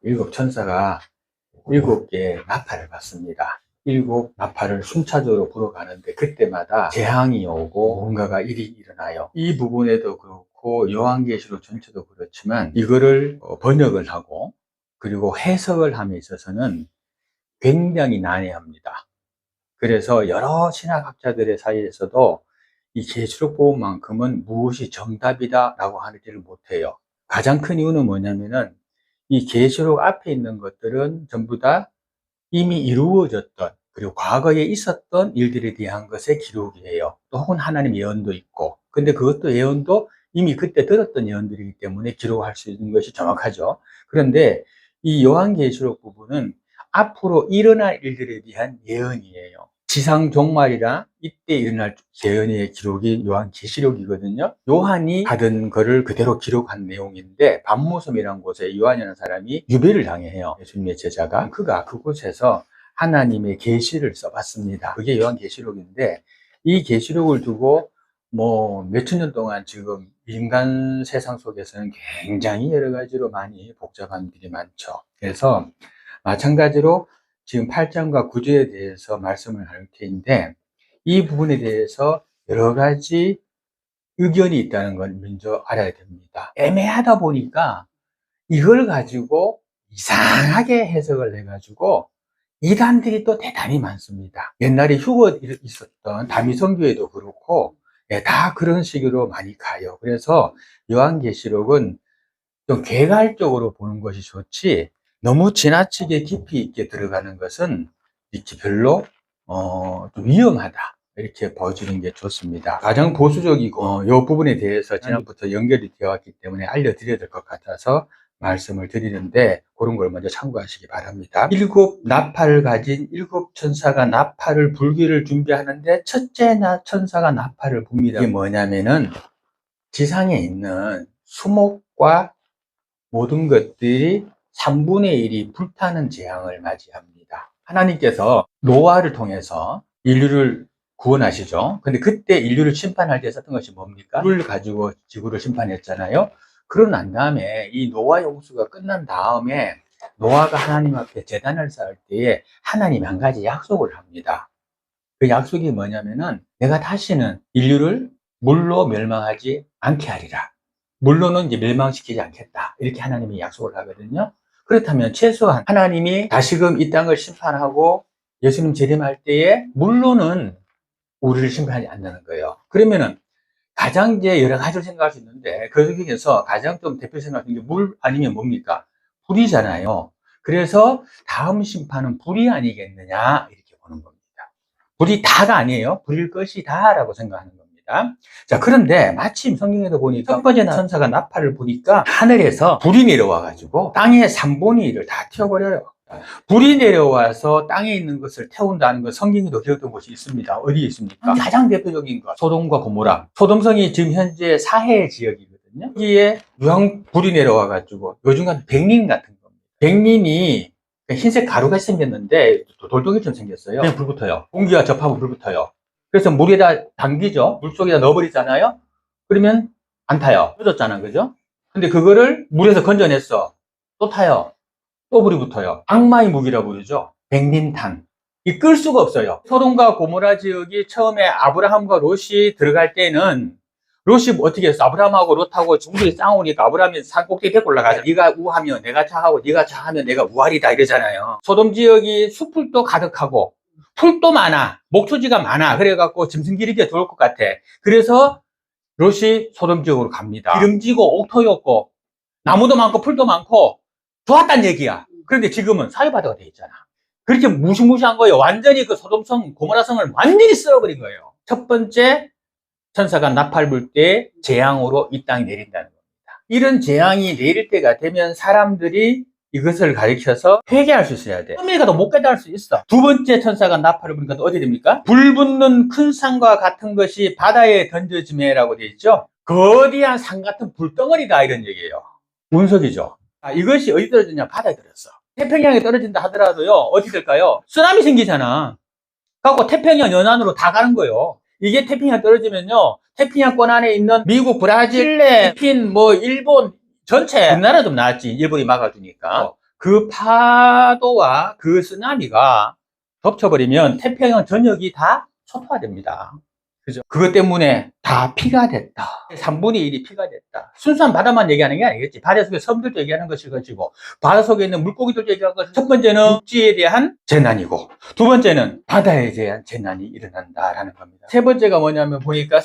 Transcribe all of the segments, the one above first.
일곱 천사가 일곱 개의 나팔을 받습니다. 일곱 나팔을 순차적으로 불어가는데 그때마다 재앙이 오고 뭔가가 일이 일어나요. 이 부분에도 그렇고 요한계시록 전체도 그렇지만 이거를 번역을 하고 그리고 해석을 함에 있어서는 굉장히 난해합니다. 그래서 여러 신학학자들의 사이에서도 이 계시록 부분만큼은 무엇이 정답이다 라고 하지를 못해요. 가장 큰 이유는 뭐냐면은 이 계시록 앞에 있는 것들은 전부 다 이미 이루어졌던 그리고 과거에 있었던 일들에 대한 것의 기록이에요. 또 혹은 하나님의 예언도 있고, 근데 그것도 예언도 이미 그때 들었던 예언들이기 때문에 기록할 수 있는 것이 정확하죠. 그런데 이 요한계시록 부분은 앞으로 일어날 일들에 대한 예언이에요. 지상 종말이라 이때 일어날 예언의 기록이 요한계시록이거든요. 요한이 받은 거를 그대로 기록한 내용인데 반모섬이라는 곳에 요한이라는 사람이 유배를 당해요. 예수님의 제자가. 그가 그곳에서 하나님의 계시를 써봤습니다. 그게 요한계시록인데 이 계시록을 두고 뭐 몇천 년 동안 지금 인간 세상 속에서는 굉장히 여러 가지로 많이 복잡한 일이 많죠. 그래서 마찬가지로 지금 8장과 9절에 대해서 말씀을 할 텐데 이 부분에 대해서 여러 가지 의견이 있다는 걸 먼저 알아야 됩니다. 애매하다 보니까 이걸 가지고 이상하게 해석을 해가지고 이단들이 또 대단히 많습니다. 옛날에 휴거 있었던 다미성교회도 그렇고 다 그런 식으로 많이 가요. 그래서 요한계시록은 좀 개괄적으로 보는 것이 좋지 너무 지나치게 깊이 있게 들어가는 것은 이렇게 별로 좀 위험하다 이렇게 보여주는 게 좋습니다. 가장 보수적이고 이 부분에 대해서 지난부터 연결이 되어 왔기 때문에 알려드려야 될 것 같아서 말씀을 드리는데 그런 걸 먼저 참고하시기 바랍니다. 일곱 나팔을 가진 일곱 천사가 나팔을 불기를 준비하는데 첫째 천사가 나팔을 붑니다. 이게 뭐냐면은 지상에 있는 수목과 모든 것들이 3분의 1이 불타는 재앙을 맞이합니다. 하나님께서 노아를 통해서 인류를 구원하시죠. 근데 그때 인류를 심판할 때 썼던 것이 뭡니까? 물을 가지고 지구를 심판했잖아요. 그러고 난 다음에 이 노아 용수가 끝난 다음에 노아가 하나님 앞에 제단을 쌓을 때에 하나님이 한 가지 약속을 합니다. 그 약속이 뭐냐면은 내가 다시는 인류를 물로 멸망하지 않게 하리라. 물로는 이제 멸망시키지 않겠다. 이렇게 하나님이 약속을 하거든요. 그렇다면 최소한 하나님이 다시금 이 땅을 심판하고 예수님 재림할 때에 물로는 우리를 심판하지 않는 거예요. 그러면은 가장 이제 여러 가지를 생각할 수 있는데 그 중에서 가장 좀 대표 생각하는 게 물 아니면 뭡니까? 불이잖아요. 그래서 다음 심판은 불이 아니겠느냐 이렇게 보는 겁니다. 불이 다가 아니에요. 불일 것이다 라고 생각하는 겁니다. 자, 그런데 마침 성경에도 보니까 첫 번째 천사가 나팔을 부니까 하늘에서 불이 내려와 가지고 땅의 3분의 1을 다 태워버려요. 불이 내려와서 땅에 있는 것을 태운다는 것 성경에도 기록된 곳이 있습니다. 어디에 있습니까? 가장 대표적인 것 소돔과 고모라. 소돔성이 지금 현재 사해 지역이거든요. 여기에 유황 불이 내려와 가지고 요즘 같은 백린 같은 겁니다. 백린이 흰색 가루가 생겼는데 돌덩이처럼 생겼어요. 그냥 불 붙어요. 공기가 접하면 불 붙어요. 그래서 물에다 담기죠. 물속에다 넣어버리잖아요. 그러면 안 타요. 꺼졌잖아, 그죠? 근데 그거를 물에서 건져냈어. 또 타요. 또 불이 붙어요. 악마의 무기라 부르죠. 백린탄. 이 끌 수가 없어요. 소돔과 고모라 지역이 처음에 아브라함과 롯이 들어갈 때는 롯이 어떻게 했어? 아브라함하고 롯하고 중국이 싸우니까 아브라함이 산 꼭대기 데리고 올라가자. 네가 우하면 내가 좌하고 네가 좌하면 내가 우하리다 이러잖아요. 소돔 지역이 숲풀도 가득하고 풀도 많아. 목초지가 많아. 그래갖고 짐승 기르기가 좋을 것 같아. 그래서 롯이 소돔 지역으로 갑니다. 기름지고 옥토였고 나무도 많고 풀도 많고 좋았단 얘기야. 그런데 지금은 사유바다가 돼 있잖아. 그렇게 무시무시한 거예요. 완전히 그 소돔성, 고모라성을 완전히 쓸어버린 거예요. 첫 번째 천사가 나팔 불 때 재앙으로 이 땅이 내린다는 겁니다. 이런 재앙이 내릴 때가 되면 사람들이 이것을 가리켜서 회개할 수 있어야 돼. 처음에 가도 못 깨달을 수 있어. 두 번째 천사가 나팔을 부니까 어디 됩니까? 불 붙는 큰 산과 같은 것이 바다에 던져지매라고 되어 있죠. 거대한 산 같은 불덩어리다 이런 얘기예요. 운석이죠. 이것이 어디 떨어지냐? 바다에 떨어졌어. 태평양에 떨어진다 하더라도요, 어디 될까요? 쓰나미 생기잖아. 그래갖고 태평양 연안으로 다 가는 거예요. 이게 태평양 떨어지면요, 태평양권 안에 있는 미국, 브라질, 칠레, 필리핀, 뭐, 일본 전체, 그 나라 좀 나왔지. 일본이 막아주니까. 그 파도와 그 쓰나미가 덮쳐버리면 태평양 전역이 다 초토화됩니다. 그죠? 그것 때문에 다 피가 됐다. 3분의 1이 피가 됐다. 순수한 바다만 얘기하는 게 아니겠지. 바다 속의 섬들도 얘기하는 것일 것이고, 바다 속에 있는 물고기들도 얘기할 것이고, 첫 번째는 육지에 대한 재난이고, 두 번째는 바다에 대한 재난이 일어난다라는 겁니다. 세 번째가 뭐냐면 보니까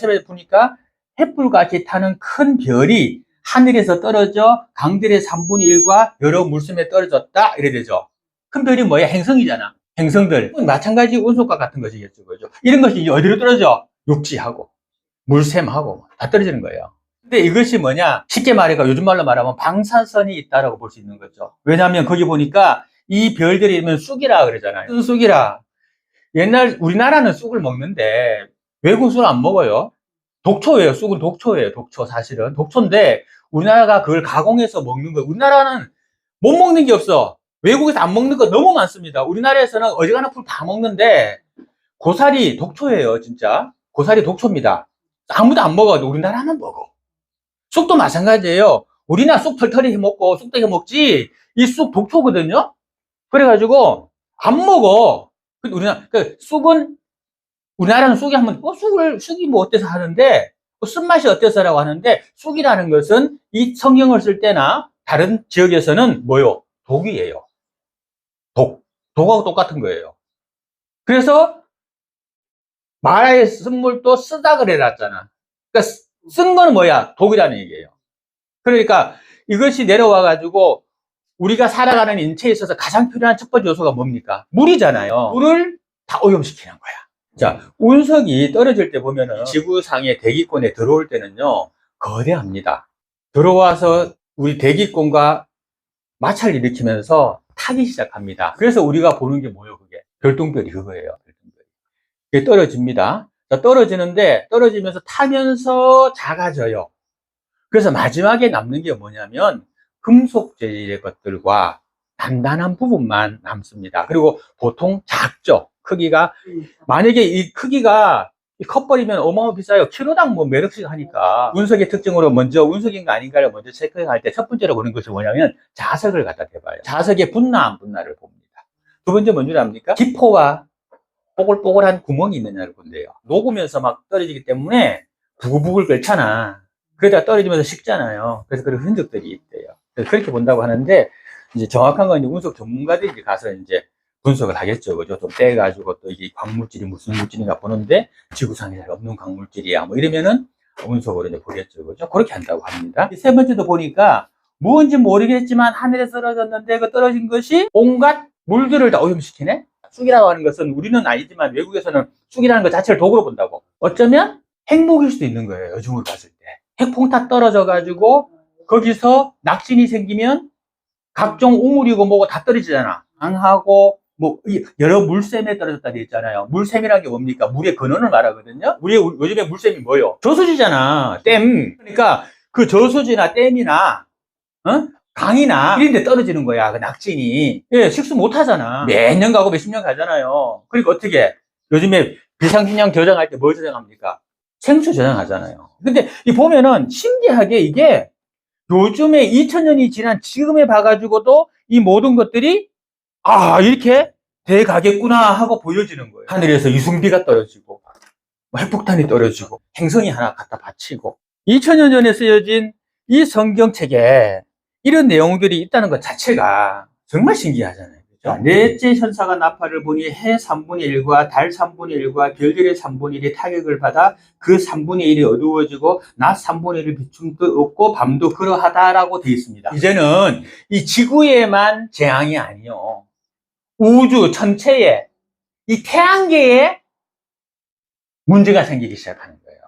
횃불같이 타는 큰 별이 하늘에서 떨어져 강들의 3분의 1과 여러 물섬에 떨어졌다. 이래 되죠. 큰 별이 뭐야? 행성이잖아. 행성들. 마찬가지 운석과 같은 것이겠죠. 그죠? 이런 것이 이제 어디로 떨어져? 육지하고 물샘하고 다 떨어지는 거예요. 근데 이것이 뭐냐? 쉽게 말해서 요즘 말로 말하면 방사선이 있다라고 볼 수 있는 거죠. 왜냐하면 거기 보니까 이 별들이 있으면 쑥이라 그러잖아요. 쑥이라. 옛날 우리나라는 쑥을 먹는데 외국 쑥을 안 먹어요. 독초예요. 쑥은 독초예요. 독초 사실은 독초인데 우리나라가 그걸 가공해서 먹는 거. 우리나라는 못 먹는 게 없어. 외국에서 안 먹는 거 너무 많습니다. 우리나라에서는 어지간한 풀 다 먹는데 고사리 독초예요. 진짜 고사리 독초입니다. 아무도 안 먹어. 우리나라만 먹어. 쑥도 마찬가지예요. 우리나라 쑥 털털이 해먹고 쑥도 해먹지 이 쑥 독초거든요. 그래가지고 안 먹어. 그러니까 쑥은 우리나라는 쑥이 하면 쑥이 뭐 어때서 하는데 쓴맛이 어때서라고 하는데 쑥이라는 것은 이 성경을 쓸 때나 다른 지역에서는 뭐요? 독이에요. 독하고 똑같은 거예요. 그래서 마라의 쓴물도 쓰다 그래 놨잖아. 그러니까 쓴 거는 뭐야? 독이라는 얘기예요. 그러니까 이것이 내려와 가지고 우리가 살아가는 인체에 있어서 가장 필요한 첫 번째 요소가 뭡니까? 물이잖아요. 물을 다 오염시키는 거야. 자, 운석이 떨어질 때 보면은 지구상의 대기권에 들어올 때는요, 거대합니다. 들어와서 우리 대기권과 마찰을 일으키면서 타기 시작합니다. 그래서 우리가 보는 게 뭐예요, 그게? 별똥별이 그거예요, 별똥별이. 그게 떨어집니다. 자, 떨어지면서 타면서 작아져요. 그래서 마지막에 남는 게 뭐냐면, 금속 재질의 것들과 단단한 부분만 남습니다. 그리고 보통 작죠. 크기가 만약에 이 크기가 커버리면 어마어마 비싸요. 키로당 뭐 몇 억씩 하니까. 운석의 특징으로 먼저 운석인가 아닌가를 먼저 체크할 때 첫 번째로 보는 것이 뭐냐면 자석을 갖다 대봐요. 자석의 붙나 안 붙나를 봅니다. 두 번째 뭔지 압니까? 기포와 뽀글뽀글한 구멍이 있느냐를 본대요. 녹으면서 막 떨어지기 때문에 부글부글 끓잖아. 그러다 떨어지면서 식잖아요. 그래서 그런 흔적들이 있대요. 그래서 그렇게 본다고 하는데 이제 정확한 건 이제 운석 전문가들이 이제 가서 이제 분석을 하겠죠. 그죠? 좀 떼가지고 또 이게 광물질이 무슨 물질인가 보는데 지구상에 잘 없는 광물질이야. 뭐 이러면은 운석으로 이제 보겠죠. 그죠? 그렇게 한다고 합니다. 세 번째도 보니까 뭔지 모르겠지만 하늘에 떨어졌는데 그 떨어진 것이 온갖 물들을 다 오염시키네? 쑥이라고 하는 것은 우리는 아니지만 외국에서는 쑥이라는 것 자체를 독으로 본다고. 어쩌면 핵목일 수도 있는 거예요. 요즘으로 봤을 때. 핵폭탄 떨어져가지고 거기서 낙진이 생기면 각종 우물이고 뭐고 다 떨어지잖아. 강하고 뭐 여러 물샘에 떨어졌다 돼 있잖아요. 물샘이라는 게 뭡니까? 물의 근원을 말하거든요. 요즘에 물샘이 뭐예요? 저수지잖아. 댐. 그러니까 그 저수지나 댐이나 강이나 이런 데 떨어지는 거야. 그 낙진이. 예, 식수 못 하잖아. 몇 년 가고 몇십 년 가잖아요. 그러니까 어떻게 요즘에 비상식량 저장할 때 뭘 저장합니까? 생수 저장하잖아요. 근데 이 보면은 신기하게 이게 요즘에 2000년이 지난 지금에 봐가지고도 이 모든 것들이 이렇게 돼 가겠구나 하고 보여지는 거예요. 하늘에서 이승비가 떨어지고 핵폭탄이 떨어지고 행성이 하나 갖다 바치고 2000년 전에 쓰여진 이 성경책에 이런 내용들이 있다는 것 자체가 정말 신기하잖아요. 그렇죠? 넷째 현사가 나팔을 보니 해 3분의 1과 달 3분의 1과 별들의 3분의 1이 타격을 받아 그 3분의 1이 어두워지고 낮 3분의 1을 비춤도 없고 밤도 그러하다라고 되어 있습니다. 이제는 이 지구에만 재앙이 아니요. 우주 전체에 이 태양계에 문제가 생기기 시작하는 거예요.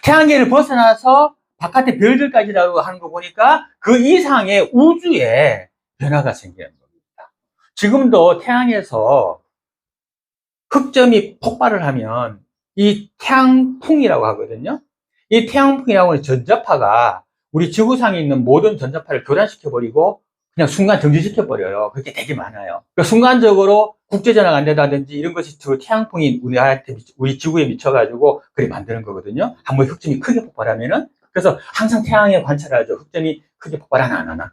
태양계를 벗어나서 바깥의 별들까지라고 하는 거 보니까 그 이상의 우주에 변화가 생기는 겁니다. 지금도 태양에서 흑점이 폭발을 하면 이 태양풍이라고 하거든요. 이 태양풍이라고 하는 전자파가 우리 지구상에 있는 모든 전자파를 교란시켜버리고 그냥 순간 정지시켜버려요. 그렇게 되게 많아요. 그러니까 순간적으로 국제전화가 안 된다든지 이런 것이 그 태양풍이 우리 지구에 미쳐가지고 그렇게 만드는 거거든요. 한번 흑점이 크게 폭발하면은. 그래서 항상 태양에 관찰하죠. 흑점이 크게 폭발하나 안 하나.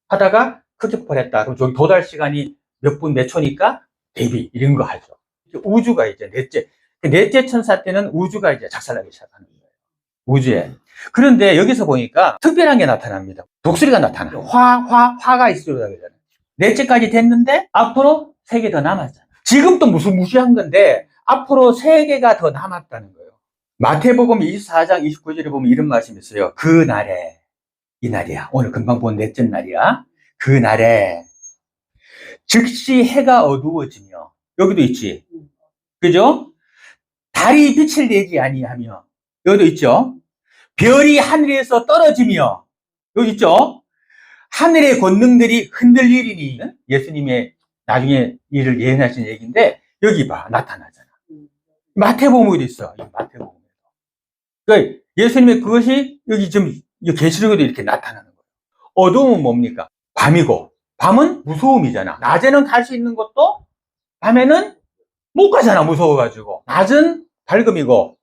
하다가 크게 폭발했다. 그럼 저기 도달 시간이 몇 분 몇 초니까 대비 이런 거 하죠. 우주가 이제 넷째 천사 때는 우주가 이제 작살나기 시작하는 거예요. 우주에. 그런데 여기서 보니까 특별한 게 나타납니다. 독수리가 나타나요. 화가 있으려고 그러잖아요. 넷째까지 됐는데 앞으로 3개 더 남았잖아요. 지금 또 무슨 무시한 건데 앞으로 3개가 더 남았다는 거예요. 마태복음 24장 29절에 보면 이런 말씀이 있어요. 그 날에, 이 날이야. 오늘 금방 본 넷째 날이야. 그 날에 즉시 해가 어두워지며, 여기도 있지. 그죠? 달이 빛을 내지 아니하며, 여기도 있죠. 별이 하늘에서 떨어지며, 여기 있죠. 하늘의 권능들이 흔들리리니, 예수님의 나중에 일을 예언하신 얘기인데, 여기 봐, 나타나잖아. 마태복음에도 있어. 마태복음에도. 그러니까 예수님의 그것이 여기 좀 계시록에도 이렇게 나타나는 거예요. 어두움은 뭡니까? 밤이고, 밤은 무서움이잖아. 낮에는 갈 수 있는 것도 밤에는 못 가잖아. 무서워가지고. 낮은 밝음이고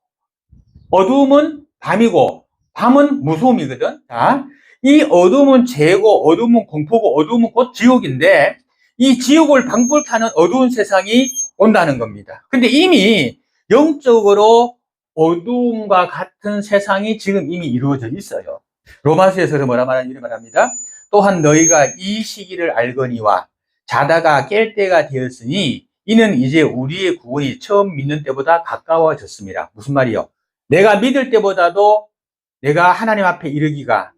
어두움은 밤이고 밤은 무서움이거든. 자, 이 어두움은 죄고 어두움은 공포고 어두움은 곧 지옥인데 이 지옥을 방불케 하는 어두운 세상이 온다는 겁니다. 근데 이미 영적으로 어두움과 같은 세상이 지금 이미 이루어져 있어요. 로마서에서 뭐라 말하는 이런 말합니다. 또한 너희가 이 시기를 알거니와 자다가 깰 때가 되었으니 이는 이제 우리의 구원이 처음 믿는 때보다 가까워졌습니다. 무슨 말이요? 내가 믿을 때보다도 내가 하나님 앞에 이르기가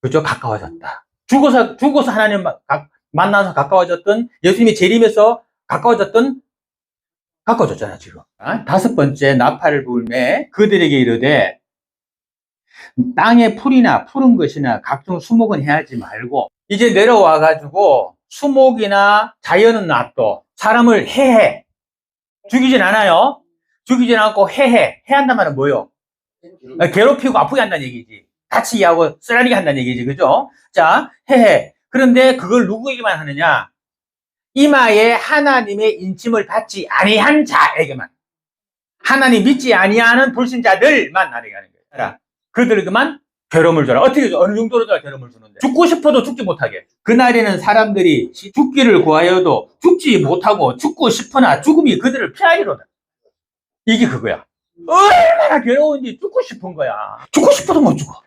그죠? 가까워졌다. 죽어서 하나님 만나서 가까워졌던 예수님이 재림해서 가까워졌잖아 지금. 5번째 나팔을 불매 그들에게 이르되 땅에 풀이나 푸른 것이나 각종 수목은 해하지 말고 이제 내려와 가지고 수목이나 자연은 놔둬 사람을 해해 죽이진 않아요. 죽이진 않고 해한단 말은 뭐요? 괴롭히고 아프게 한다는 얘기지. 다치게 하고 쓰라리게 한다는 얘기지. 그죠? 자, 해해. 그런데 그걸 누구에게만 하느냐? 이마에 하나님의 인침을 받지 아니한 자에게만. 하나님 믿지 아니하는 불신자들만 나에게 하는 거예요. 그들에게만 괴로움을 줘라. 어떻게 줘? 어느 정도로 줘야 괴로움을 주는데? 죽고 싶어도 죽지 못하게. 그날에는 사람들이 죽기를 구하여도 죽지 못하고 죽고 싶으나 죽음이 그들을 피하리로다. 이게 그거야. 얼마나 괴로운지 죽고 싶은 거야. 죽고 싶어도 못 죽어.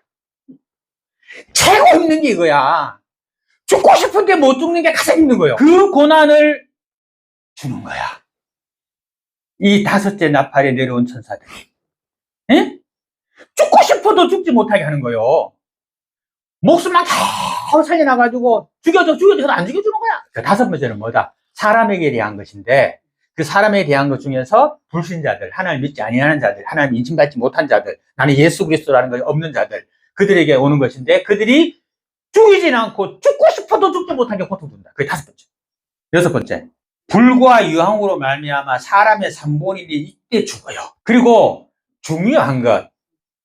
최고 힘든 게 이거야. 죽고 싶은데 못 죽는 게 가장 힘든 거예요. 그 고난을 주는 거야. 이 5째 나팔에 내려온 천사들이. 에? 죽고 싶어도 죽지 못하게 하는 거예요. 목숨만 다 살려놔가지고 죽여줘 안 죽여주는 거야. 그 5번째는 뭐다? 사람에게 대한 것인데 그 사람에 대한 것 중에서 불신자들, 하나님 믿지 아니하는 자들, 하나님 인침받지 못한 자들, 나는 예수 그리스도라는 것이 없는 자들, 그들에게 오는 것인데 그들이 죽이진 않고 죽고 싶어도 죽지 못하게 고통준다. 그게 5번째. 6번째, 불과 유황으로 말미암아 사람의 3분의 1이 이때 죽어요. 그리고 중요한 것,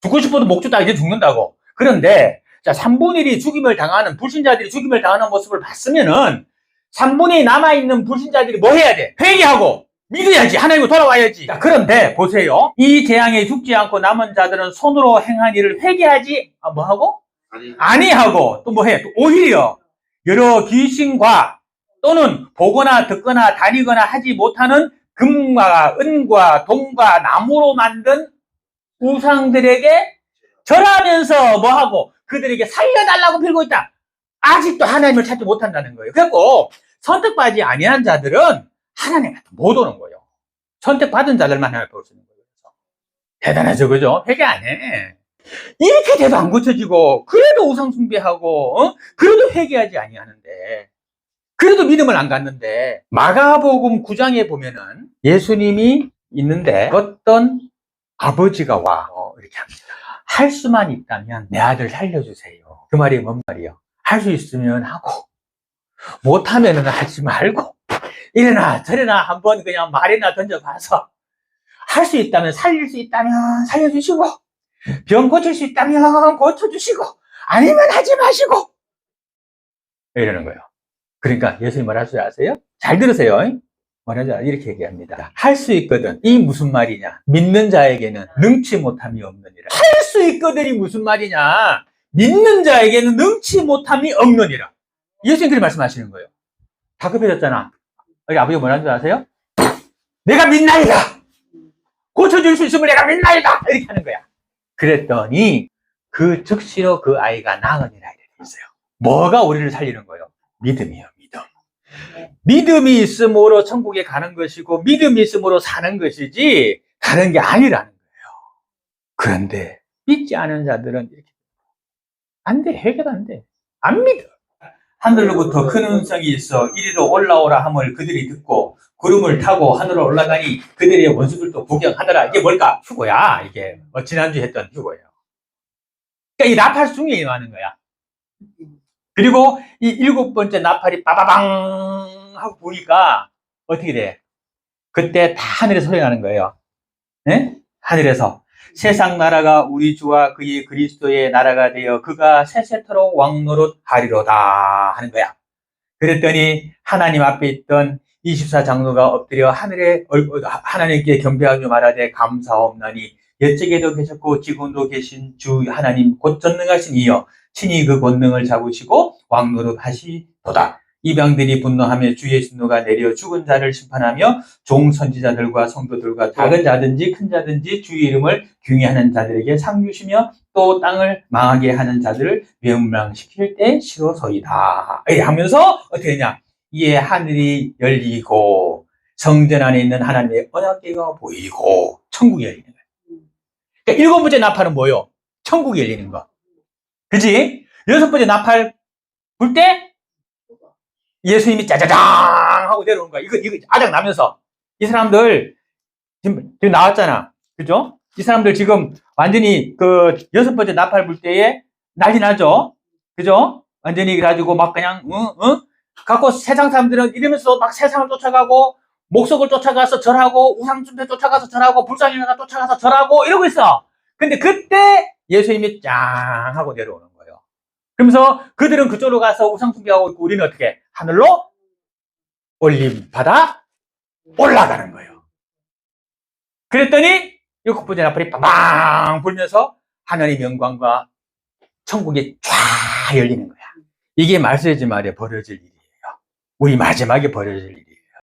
죽고 싶어도 목 줬다 이제 죽는다고. 그런데 자 3분의 1이 죽임을 당하는 불신자들이 죽임을 당하는 모습을 봤으면은 3분의 1 남아있는 불신자들이 뭐 해야 돼? 회개하고 믿어야지. 하나님으로 돌아와야지. 자, 그런데 보세요. 이 재앙에 죽지 않고 남은 자들은 손으로 행한 일을 회개하지 뭐하고? 아니하고 또 뭐해? 오히려 여러 귀신과 또는 보거나 듣거나 다니거나 하지 못하는 금과 은과 동과 나무로 만든 우상들에게 절하면서 뭐하고 그들에게 살려달라고 빌고 있다. 아직도 하나님을 찾지 못한다는 거예요. 그래서 선택받지 아니한 자들은 하나님한테 못 오는 거예요. 선택받은 자들만 하나님을 볼 수 있는 거예요. 대단하죠, 그죠? 회개 안 해. 이렇게 돼도 안 고쳐지고 그래도 우상 숭배하고 그래도 회개하지 아니하는데 그래도 믿음을 안 갖는데 마가복음 9장에 보면은 예수님이 있는데 어떤 아버지가 와 이렇게 합니다. 할 수만 있다면 내 아들 살려주세요. 그 말이 뭔 말이에요? 할 수 있으면 하고 못하면은 하지 말고 이래나 저래나 한번 그냥 말이나 던져봐서 할 수 있다면 살릴 수 있다면 살려주시고 병 고칠 수 있다면 고쳐주시고 아니면 하지 마시고 이러는 거예요. 그러니까 예수님 뭐라 하시지 아세요? 잘 들으세요. 뭐라지 이렇게 얘기합니다. 할 수 있거든. 이 무슨 말이냐? 믿는 자에게는 능치 못함이 없느니라. 할 수 있거든이 무슨 말이냐? 믿는 자에게는 능치 못함이 없느니라. 예수님 그렇게 말씀하시는 거예요. 다급해졌잖아. 여기 아버지가 뭐라는 줄 아세요? 내가 믿나이다. 고쳐줄 수 있음을 내가 믿나이다. 이렇게 하는 거야. 그랬더니 그 즉시로 그 아이가 나으니라 이렇게 있어요. 뭐가 우리를 살리는 거예요? 믿음이요, 믿음. 믿음이 있음으로 천국에 가는 것이고 믿음이 있음으로 사는 것이지 다른 게 아니라는 거예요. 그런데 믿지 않은 자들은 이렇게 안 돼, 해결 안 돼. 안 믿어. 하늘로부터 큰 음성이 있어 이리로 올라오라 함을 그들이 듣고 구름을 타고 하늘로 올라가니 그들의 원수들도 구경하더라. 이게 뭘까? 휴거야. 이게 지난주에 했던 휴거예요. 그러니까 이 나팔 중에 임하는 거야. 그리고 이 7번째 나팔이 빠바방 하고 보니까 어떻게 돼? 그때 다 하늘에 소리 나는 거예요. 네? 하늘에서 세상 나라가 우리 주와 그의 그리스도의 나라가 되어 그가 세세토록 왕노릇 하리로다 하는 거야. 그랬더니 하나님 앞에 있던 24장로가 엎드려 하나님께 경배하며 말하되 감사옵나니 옛적에도 계셨고 지금도 계신 주 하나님 곧 전능하신 이여 친히 그 권능을 잡으시고 왕노릇 하시도다. 이방들이 분노하며 주의 진노가 내려 죽은 자를 심판하며 종 선지자들과 성도들과 작은 자든지 큰 자든지 주의 이름을 경외하는 자들에게 상 주시며 또 땅을 망하게 하는 자들을 멸망시킬 때 시로소이다. 하면서 어떻게 되냐? 이에 하늘이 열리고 성전 안에 있는 하나님의 언약궤가 보이고 천국이 열리는 거예요. 그러니까 7번째 나팔은 뭐예요? 천국이 열리는 거. 그치? 6번째 나팔 불 때 예수님이 짜자장 하고 내려오는 거야. 이거 아작 나면서 이 사람들 지금 나왔잖아. 그죠? 이 사람들 지금 완전히 그 6번째 나팔 불 때에 난리 나죠? 그죠? 완전히 그래가지고 막 그냥 갖고 세상 사람들은 이러면서 막 세상을 쫓아가고 목석을 쫓아가서 절하고 우상숭배 쫓아가서 절하고 불상인가 쫓아가서 절하고 이러고 있어. 근데 그때 예수님이 짱 하고 내려오는 거예요. 그러면서 그들은 그쪽으로 가서 우상숭배하고 있고 우리는 어떻게? 하늘로 올림받아 올라가는 거예요. 그랬더니 7번째 나팔이 빵 불면서 하나님의 영광과 천국이 쫙 열리는 거야. 이게 말세지 말에 벌어질 일이에요. 우리 마지막에 벌어질 일.